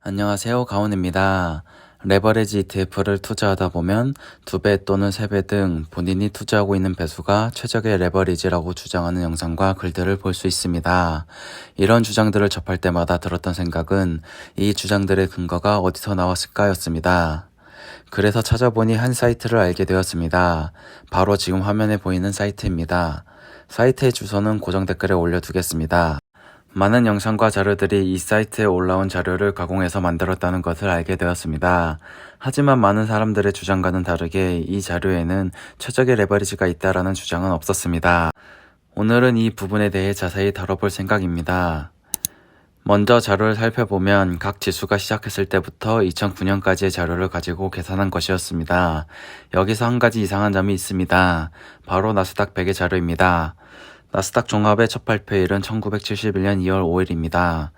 안녕하세요. 가온입니다. 레버리지 ETF를 투자하다 보면 2배 또는 3배 등 본인이 투자하고 있는 배수가 최적의 레버리지라고 주장하는 영상과 글들을 볼 수 있습니다. 이런 주장들을 접할 때마다 들었던 생각은 이 주장들의 근거가 어디서 나왔을까였습니다. 그래서 찾아보니 한 사이트를 알게 되었습니다. 바로 지금 화면에 보이는 사이트입니다. 사이트의 주소는 고정 댓글에 올려두겠습니다. 많은 영상과 자료들이 이 사이트에 올라온 자료를 가공해서 만들었다는 것을 알게 되었습니다. 하지만 많은 사람들의 주장과는 다르게 이 자료에는 최적의 레버리지가 있다라는 주장은 없었습니다. 오늘은 이 부분에 대해 자세히 다뤄볼 생각입니다. 먼저 자료를 살펴보면 각 지수가 시작했을 때부터 2009년까지의 자료를 가지고 계산한 것이었습니다. 여기서 한 가지 이상한 점이 있습니다. 바로 나스닥 100의 자료입니다. 나스닥 종합의 첫 발표일은 1971년 2월 5일입니다.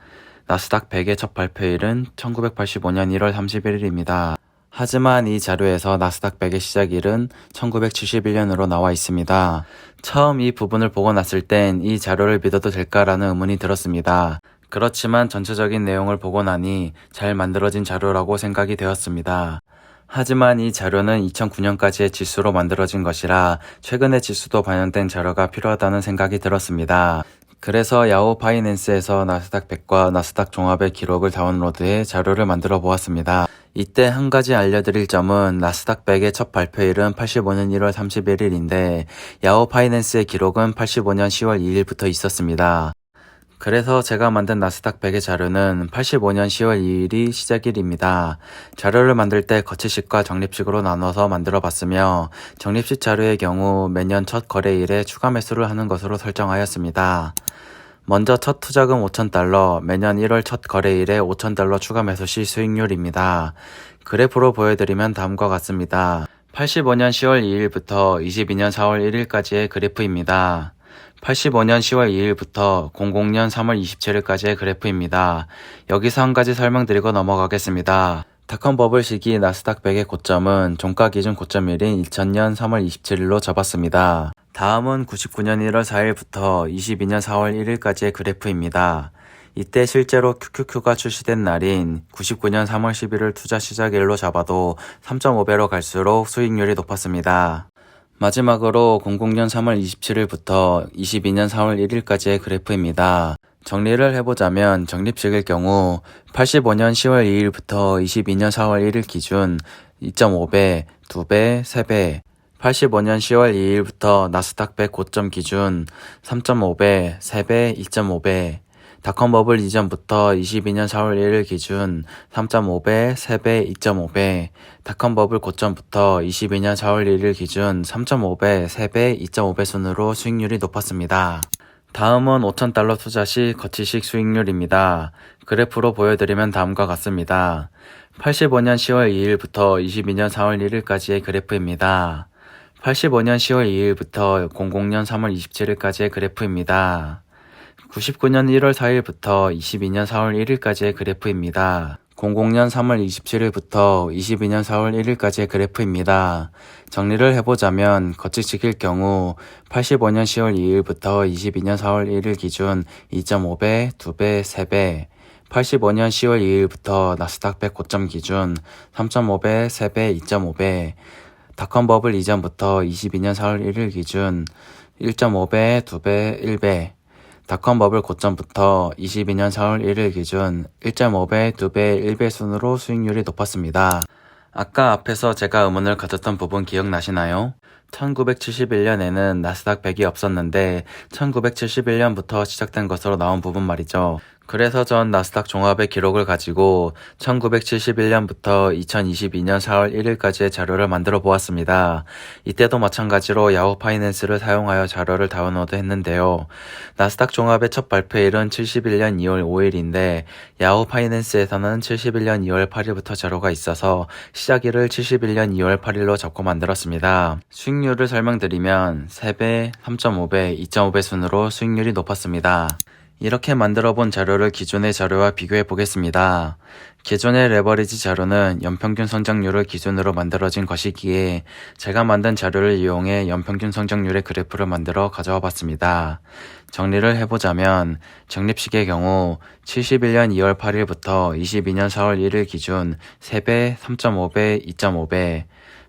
나스닥 100의 첫 발표일은 1985년 1월 31일입니다. 하지만 이 자료에서 나스닥 100의 시작일은 1971년으로 나와 있습니다. 처음 이 부분을 보고 났을 땐 이 자료를 믿어도 될까라는 의문이 들었습니다. 그렇지만 전체적인 내용을 보고 나니 잘 만들어진 자료라고 생각이 되었습니다. 하지만 이 자료는 2009년까지의 지수로 만들어진 것이라 최근의 지수도 반영된 자료가 필요하다는 생각이 들었습니다. 그래서 야후 파이낸스에서 나스닥 100과 나스닥 종합의 기록을 다운로드해 자료를 만들어 보았습니다. 이때 한 가지 알려드릴 점은 나스닥 100의 첫 발표일은 85년 1월 31일인데 야후 파이낸스의 기록은 85년 10월 2일부터 있었습니다. 그래서 제가 만든 나스닥 100의 자료는 85년 10월 2일이 시작일입니다. 자료를 만들 때 거치식과 적립식으로 나눠서 만들어 봤으며 적립식 자료의 경우 매년 첫 거래일에 추가 매수를 하는 것으로 설정하였습니다. 먼저 첫 투자금 5,000달러, 매년 1월 첫 거래일에 5,000달러 추가 매수 시 수익률입니다. 그래프로 보여드리면 다음과 같습니다. 85년 10월 2일부터 22년 4월 1일까지의 그래프입니다. 85년 10월 2일부터 00년 3월 27일까지의 그래프입니다. 여기서 한 가지 설명드리고 넘어가겠습니다. 닷컴 버블 시기 나스닥 100의 고점은 종가 기준 고점일인 2000년 3월 27일로 잡았습니다. 다음은 99년 1월 4일부터 22년 4월 1일까지의 그래프입니다. 이때 실제로 QQQ가 출시된 날인 99년 3월 11일 투자 시작일로 잡아도 3.5배로 갈수록 수익률이 높았습니다. 마지막으로 00년 3월 27일부터 22년 4월 1일까지의 그래프입니다. 정리를 해보자면 적립식일 경우 85년 10월 2일부터 22년 4월 1일 기준 2.5배, 2배, 3배 85년 10월 2일부터 나스닥 100 고점 기준 3.5배, 3배, 2.5배 닷컴 버블 이전부터 22년 4월 1일 기준 3.5배, 3배, 2.5배 닷컴 버블 고점부터 22년 4월 1일 기준 3.5배, 3배, 2.5배 순으로 수익률이 높았습니다. 다음은 5,000달러 투자 시 거치식 수익률입니다. 그래프로 보여드리면 다음과 같습니다. 85년 10월 2일부터 22년 4월 1일까지의 그래프입니다. 85년 10월 2일부터 00년 3월 27일까지의 그래프입니다. 99년 1월 4일부터 22년 4월 1일까지의 그래프입니다. 00년 3월 27일부터 22년 4월 1일까지의 그래프입니다. 정리를 해보자면 거치식일 경우 85년 10월 2일부터 22년 4월 1일 기준 2.5배, 2배, 3배 85년 10월 2일부터 나스닥 100 고점 기준 3.5배, 3배, 2.5배 닷컴 버블 이전부터 22년 4월 1일 기준 1.5배, 2배, 1배 닷컴 버블 고점부터 22년 4월 1일 기준 1.5배, 2배, 1배 순으로 수익률이 높았습니다. 아까 앞에서 제가 의문을 가졌던 부분 기억나시나요? 1971년에는 나스닥 100이 없었는데 1971년부터 시작된 것으로 나온 부분 말이죠. 그래서 전 나스닥 종합의 기록을 가지고 1971년부터 2022년 4월 1일까지의 자료를 만들어 보았습니다. 이때도 마찬가지로 야후 파이낸스를 사용하여 자료를 다운로드 했는데요. 나스닥 종합의 첫 발표일은 71년 2월 5일인데 야후 파이낸스에서는 71년 2월 8일부터 자료가 있어서 시작일을 71년 2월 8일로 잡고 만들었습니다. 수익률을 설명드리면 3배, 3.5배, 2.5배 순으로 수익률이 높았습니다. 이렇게 만들어 본 자료를 기존의 자료와 비교해 보겠습니다. 기존의 레버리지 자료는 연평균 성장률을 기준으로 만들어진 것이기에 제가 만든 자료를 이용해 연평균 성장률의 그래프를 만들어 가져와 봤습니다. 정리를 해보자면 적립식의 경우 71년 2월 8일부터 22년 4월 1일 기준 3배, 3.5배, 2.5배,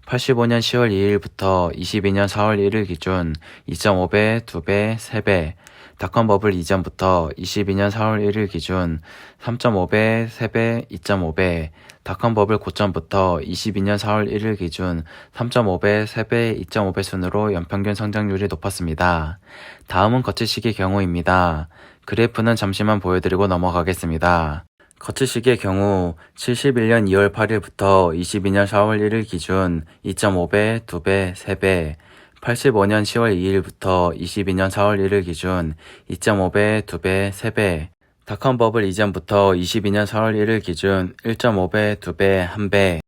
85년 10월 2일부터 22년 4월 1일 기준 2.5배, 2배, 3배, 닷컴 버블 이전부터 22년 4월 1일 기준 3.5배, 3배, 2.5배, 닷컴 버블 고점부터 22년 4월 1일 기준 3.5배, 3배, 2.5배 순으로 연평균 성장률이 높았습니다. 다음은 거치식의 경우입니다. 그래프는 잠시만 보여드리고 넘어가겠습니다. 거치식의 경우 71년 2월 8일부터 22년 4월 1일 기준 2.5배, 2배, 3배, 85년 10월 2일부터 22년 4월 1일 기준 2.5배, 2배, 3배, 닷컴 버블 이전부터 22년 4월 1일 기준 1.5배, 2배, 1배,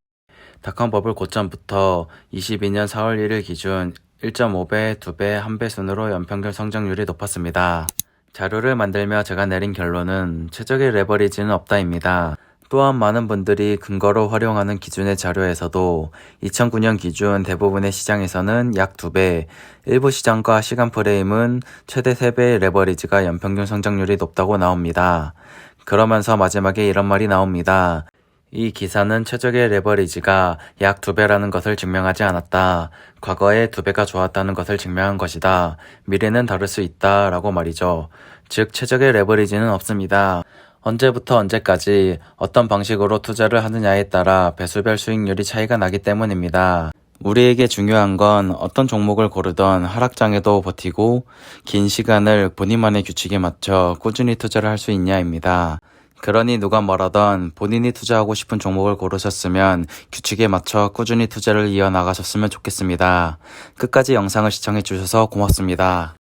닷컴 버블 고점부터 22년 4월 1일 기준 1.5배, 2배, 1배 순으로 연평균 성장률이 높았습니다. 자료를 만들며 제가 내린 결론은 최적의 레버리지는 없다입니다. 또한 많은 분들이 근거로 활용하는 기준의 자료에서도 2009년 기준 대부분의 시장에서는 약 2배, 일부 시장과 시간 프레임은 최대 3배의 레버리지가 연평균 성장률이 높다고 나옵니다. 그러면서 마지막에 이런 말이 나옵니다. 이 기사는 최적의 레버리지가 약 2배라는 것을 증명하지 않았다. 과거에 2배가 좋았다는 것을 증명한 것이다. 미래는 다를 수 있다. 라고 말이죠. 즉 최적의 레버리지는 없습니다. 언제부터 언제까지 어떤 방식으로 투자를 하느냐에 따라 배수별 수익률이 차이가 나기 때문입니다. 우리에게 중요한 건 어떤 종목을 고르던 하락장에도 버티고 긴 시간을 본인만의 규칙에 맞춰 꾸준히 투자를 할 수 있냐입니다. 그러니 누가 뭐라던 본인이 투자하고 싶은 종목을 고르셨으면 규칙에 맞춰 꾸준히 투자를 이어나가셨으면 좋겠습니다. 끝까지 영상을 시청해 주셔서 고맙습니다.